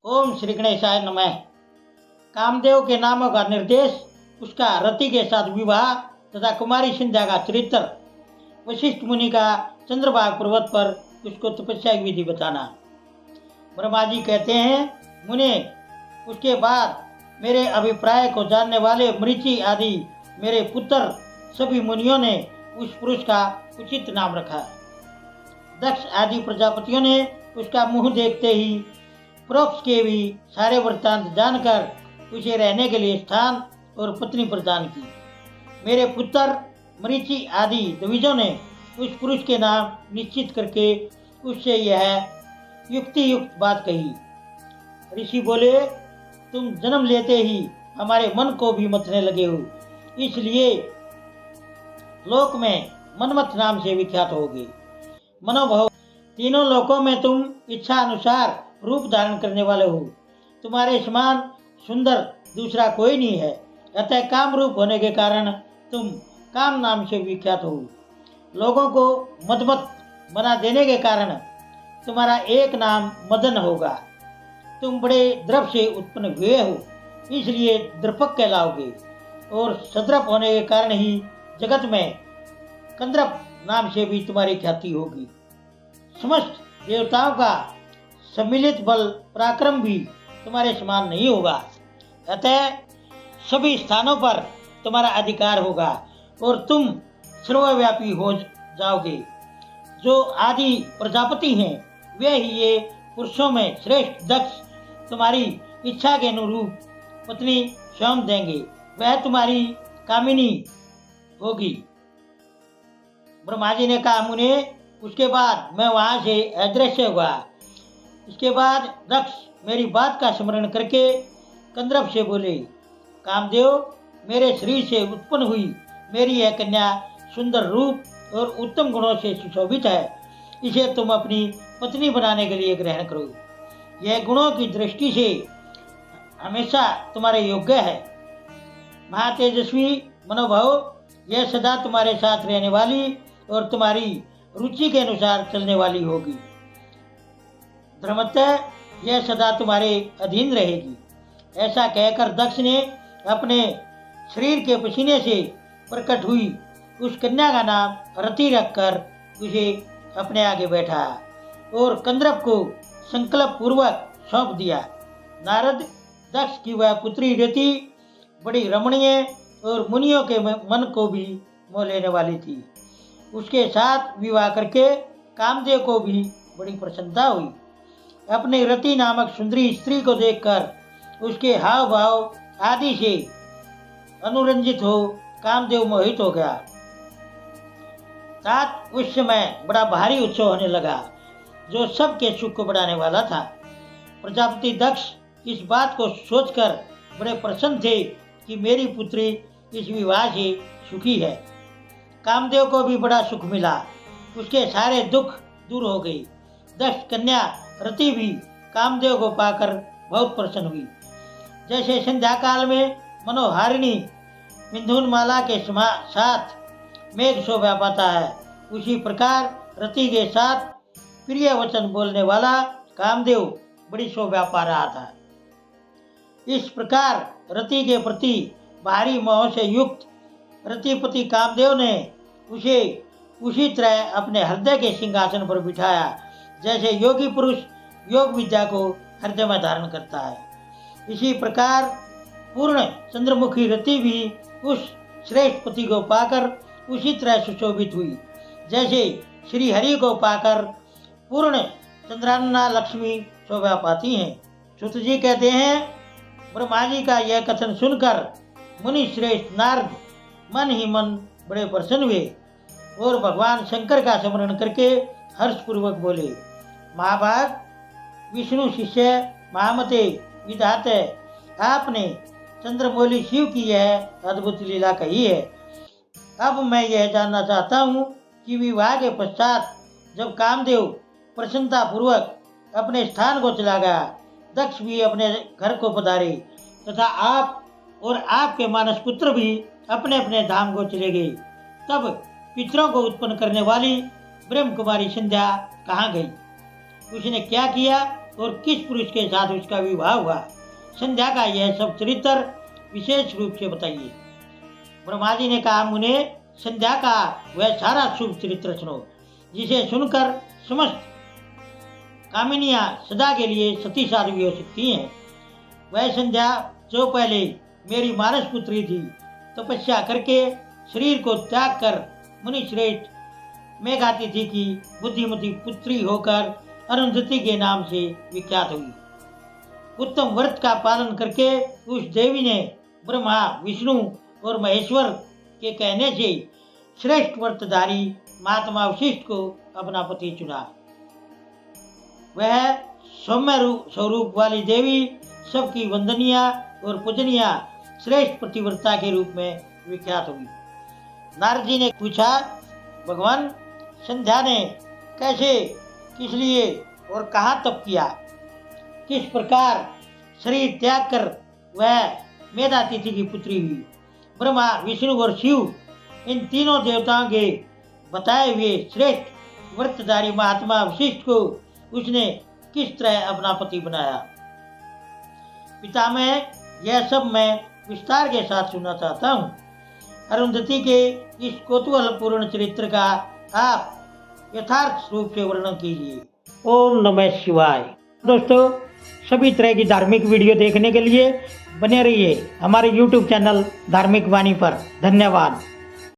ओम श्री गणेशाय नमः। कामदेव के नामों का निर्देश, उसका रति के साथ विवाह तथा कुमारी संध्या का चरित्र, वशिष्ठ मुनि का चंद्रभाग पर्वत पर उसको तपस्या की विधि बताना। ब्रह्मा जी कहते हैं, मुने, उसके बाद मेरे अभिप्राय को जानने वाले मरीचि आदि मेरे पुत्र सभी मुनियों ने उस पुरुष का उचित नाम रखा। दक्ष आदि प्रजापतियों ने उसका मुंह देखते ही प्रोक्ष के भी सारे वृत्तांत जानकर उसे रहने के लिए स्थान और पत्नी प्रदान की। मेरे पुत्र मरीचि आदि द्विजों ने उस पुरुष के नाम निश्चित करके उससे यह युक्ति युक्त बात कही। ऋषि बोले, तुम जन्म लेते ही हमारे मन को भी मथने लगे हो, इसलिए लोक में मनमथ नाम से विख्यात होगे। मनोभव, तीनों लोकों में तुम इच्छा अनुसार रूप धारण करने वाले हो। तुम्हारे समान सुंदर दूसरा कोई नहीं है, अतः काम रूप होने के कारण तुम काम नाम से विख्यात हो। लोगों को मदमत बना देने के कारण तुम्हारा एक नाम मदन होगा। तुम बड़े द्रव से उत्पन्न हुए हो, इसलिए द्रपक कहलाओगे, और सद्रप होने के कारण ही जगत में कंद्रप नाम से भी तुम्हारी ख्याति होगी। समस्त देवताओं का सम्मिलित बल पराक्रम भी तुम्हारे समान नहीं होगा, अतः सभी स्थानों पर तुम्हारा अधिकार होगा और तुम सर्वव्यापी हो जाओगे। जो आदि प्रजापति हैं, वे ही ये पुरुषों में श्रेष्ठ दक्ष तुम्हारी इच्छा के अनुरूप पत्नी स्वयं देंगे, वह तुम्हारी कामिनी होगी। ब्रह्मा जी ने कहा, मुने, उसके बाद मैं वहां से अदृश्य हुआ। इसके बाद दक्ष मेरी बात का स्मरण करके कंद्रव से बोले, कामदेव, मेरे शरीर से उत्पन्न हुई मेरी यह कन्या सुंदर रूप और उत्तम गुणों से सुशोभित है, इसे तुम अपनी पत्नी बनाने के लिए ग्रहण करो। यह गुणों की दृष्टि से हमेशा तुम्हारे योग्य है। महातेजस्वी मनोभाव, यह सदा तुम्हारे साथ रहने वाली और तुम्हारी रुचि के अनुसार चलने वाली होगी। धर्मतः यह सदा तुम्हारे अधीन रहेगी। ऐसा कहकर दक्ष ने अपने शरीर के पसीने से प्रकट हुई उस कन्या का नाम रति रखकर उसे अपने आगे बैठा और कंद्रव को संकल्प पूर्वक सौंप दिया। नारद, दक्ष की वह पुत्री रति बड़ी रमणीय और मुनियों के मन को भी मोह लेने वाली थी। उसके साथ विवाह करके कामदेव को भी बड़ी प्रसन्नता हुई। अपने रति नामक सुंदरी स्त्री को देखकर उसके हाव भाव आदि से अनुरंजित हो कामदेव मोहित हो गया। तात उस समय बड़ा भारी उत्सव होने लगा, जो सबके सुख को बढ़ाने वाला था। प्रजापति दक्ष इस बात को सोचकर बड़े प्रसन्न थे कि मेरी पुत्री इस विवाह से सुखी है। कामदेव को भी बड़ा सुख मिला, उसके सारे दुख दूर हो गई। दक्ष कन्या रति भी कामदेव को पाकर बहुत प्रसन्न हुई। जैसे संध्या काल में मनोहारिणी मिथुन माला के साथ मेघ शोभा पाता है, उसी प्रकार रति के साथ प्रिय वचन बोलने वाला कामदेव बड़ी शोभा पा रहा था। इस प्रकार रति के प्रति भारी मोह से युक्त रतिपति कामदेव ने उसे उसी तरह अपने हृदय के सिंहासन पर बिठाया, जैसे योगी पुरुष योग विद्या को हृदय में धारण करता है। इसी प्रकार पूर्ण चंद्रमुखी रति भी उस श्रेष्ठ पति को पाकर उसी तरह सुशोभित हुई, जैसे श्री हरि को पाकर पूर्ण चंद्रान्ना लक्ष्मी शोभा पाती हैं। सुत जी कहते हैं, ब्रह्मा जी का यह कथन सुनकर मुनि श्रेष्ठ नारद मन ही मन बड़े प्रसन्न हुए और भगवान शंकर का स्मरण करके हर्षपूर्वक बोले, महाभाग, विष्णु शिष्य महामते विधाते, आपने चंद्रमौली शिव की यह अद्भुत लीला कही है। अब मैं यह जानना चाहता हूँ कि विवाह के पश्चात जब कामदेव प्रसन्नता पूर्वक अपने स्थान को चला गया, दक्ष भी अपने घर को पधारे तथा आप और आपके मानस पुत्र भी अपने अपने धाम को चले गए, तब पितरों को उत्पन्न करने वाली ब्रह्म कुमारी संध्या कहाँ गई? उसने क्या किया और किस पुरुष के साथ उसका विवाह हुआ, संध्या का यह सब चरित्र विशेष रूप से बताइए। ब्रह्मा जी ने कहा, मुने, संध्या का वह सारा शुभ चरित्र सुनो जिसे सुनकर समस्त कामिनियां सदा के लिए सती साध्वी हो सकती हैं। वह संध्या जो पहले मेरी मानस पुत्री थी, तपस्या करके शरीर को त्याग कर मुनि श्रेष्ठ मेघाती थी की बुद्धिमती पुत्री होकर अरुंधति के नाम से विख्यात हुई। उत्तम व्रत का पालन करके उस देवी ने ब्रह्मा, विष्णु और महेश्वर के कहने से श्रेष्ठ व्रतधारी महात्मा वशिष्ठ को अपना पति चुना। वह सौम्य स्वरूप वाली देवी सबकी वंदनीय और पूजनीय श्रेष्ठ पतिव्रता के रूप में विख्यात हुई। नारद जी ने पूछा, भगवान, संध्या ने कैसे, किस लिए और कहाँ तप किया? किस प्रकार शरीर त्याग कर वह मेधातिथि की पुत्री हुई? ब्रह्मा, विष्णु और शिव इन तीनों देवताओं के बताए हुए श्रेष्ठ व्रतधारी महात्मा वशिष्ठ को उसने किस तरह अपना पति बनाया? पितामह, यह सब मैं विस्तार के साथ सुनना चाहता हूँ। अरुंधति के इस कौतूहलपूर्ण चरित्र का आप यथार्थ रूप से वर्णन कीजिए। ओम नमः शिवाय। दोस्तों, सभी तरह की धार्मिक वीडियो देखने के लिए बने रहिए हमारे YouTube चैनल धार्मिक वाणी पर। धन्यवाद।